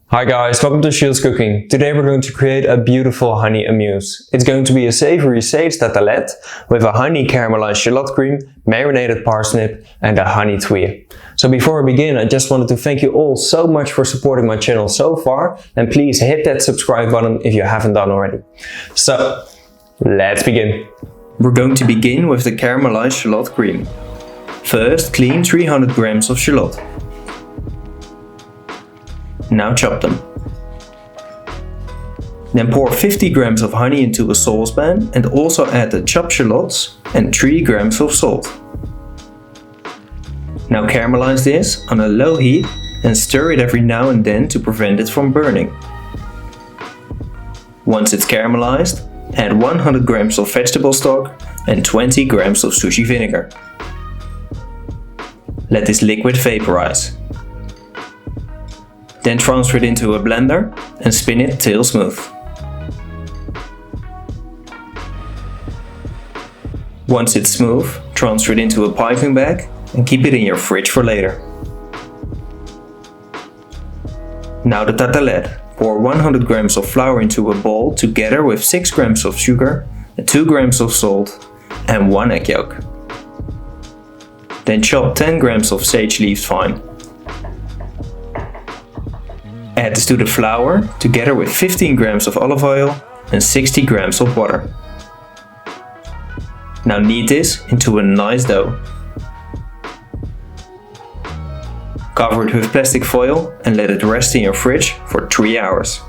Hi guys, welcome to Shield's Cooking. Today we're going to create a beautiful honey amuse. It's going to be a savory sage tartelette with a honey caramelized shallot cream, marinated parsnip and a honey tuille. So before we begin, I just wanted to thank you all so much for supporting my channel so far, and please hit that subscribe button if you haven't done already. So, let's begin. We're going to begin with the caramelized shallot cream. First, clean 300 grams of shallot. Now chop them. Then pour 50 grams of honey into a saucepan and also add the chopped shallots and 3 grams of salt. Now caramelize this on a low heat and stir it every now and then to prevent it from burning. Once it's caramelized, add 100 grams of vegetable stock and 20 grams of sushi vinegar. Let this liquid vaporize. Then transfer it into a blender and spin it till smooth. Once it's smooth, transfer it into a piping bag and keep it in your fridge for later. Now the tartelette. Pour 100 grams of flour into a bowl together with 6 grams of sugar, 2 grams of salt and 1 egg yolk. Then chop 10 grams of sage leaves fine. Add this to the flour together with 15 grams of olive oil and 60 grams of water. Now knead this into a nice dough. Cover it with plastic foil and let it rest in your fridge for 3 hours.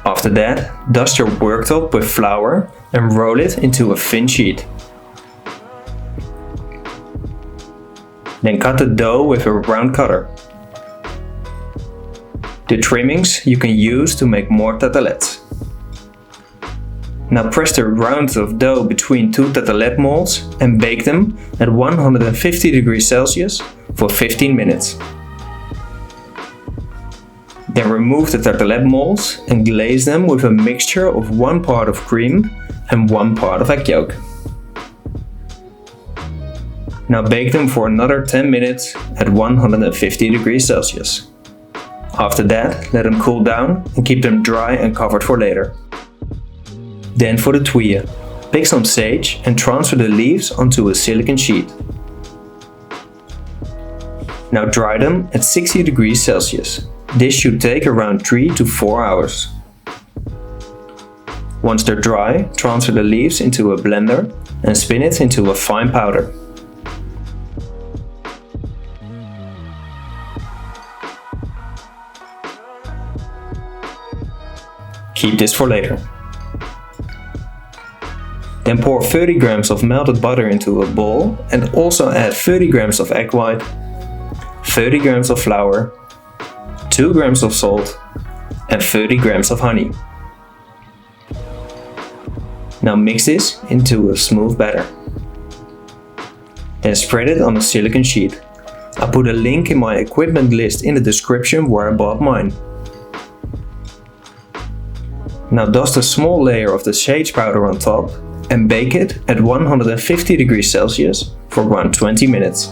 After that, dust your worktop with flour and roll it into a thin sheet. Then cut the dough with a round cutter. The trimmings you can use to make more tartelettes. Now press the rounds of dough between 2 tartelette molds and bake them at 150 degrees Celsius for 15 minutes. Then remove the tartelette molds and glaze them with a mixture of 1 part of cream and 1 part of egg yolk. Now bake them for another 10 minutes at 150 degrees Celsius. After that, let them cool down and keep them dry and covered for later. Then for the tuille. Pick some sage and transfer the leaves onto a silicone sheet. Now dry them at 60 degrees Celsius. This should take around 3 to 4 hours. Once they're dry, transfer the leaves into a blender and spin it into a fine powder. Keep this for later. Then pour 30 grams of melted butter into a bowl and also add 30 grams of egg white, 30 grams of flour, 2 grams of salt and 30 grams of honey. Now mix this into a smooth batter. Then spread it on a silicone sheet. I'll put a link in my equipment list in the description where I bought mine. Now dust a small layer of the sage powder on top and bake it at 150 degrees Celsius for around 20 minutes.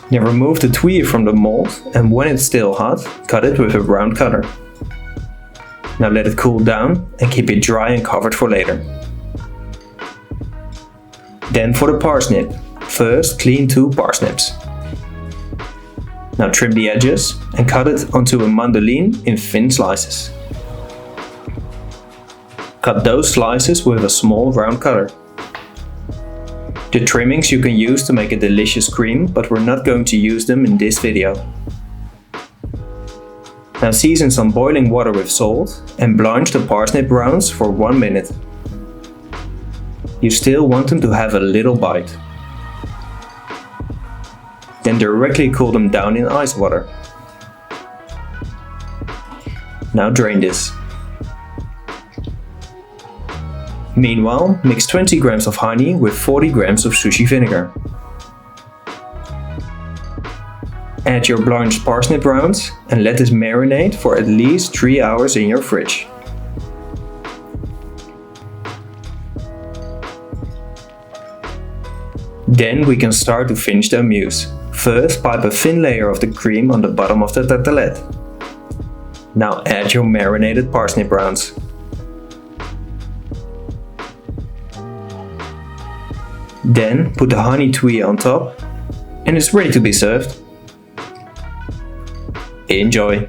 Then remove the tuille from the mold and when it's still hot, cut it with a round cutter. Now let it cool down and keep it dry and covered for later. Then for the parsnip. First clean 2 parsnips. Now trim the edges and cut it onto a mandoline in thin slices. Cut those slices with a small round cutter. The trimmings you can use to make a delicious cream, but we're not going to use them in this video. Now season some boiling water with salt and blanch the parsnip rounds for 1 minute. You still want them to have a little bite. Then directly cool them down in ice water. Now drain this. Meanwhile, mix 20 grams of honey with 40 grams of sushi vinegar. Add your blanched parsnip rounds and let this marinate for at least 3 hours in your fridge. Then we can start to finish the amuse. First, pipe a thin layer of the cream on the bottom of the tartelette. Now add your marinated parsnip rounds. Then put the honey tuille on top and it's ready to be served. Enjoy!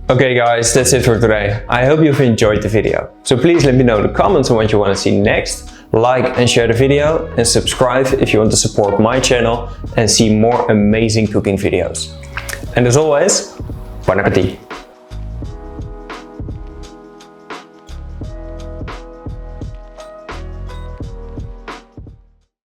Okay guys, that's it for today. I hope you've enjoyed the video. So please let me know in the comments on what you want to see next. Like and share the video and subscribe if you want to support my channel and see more amazing cooking videos. And as always, bon appetit!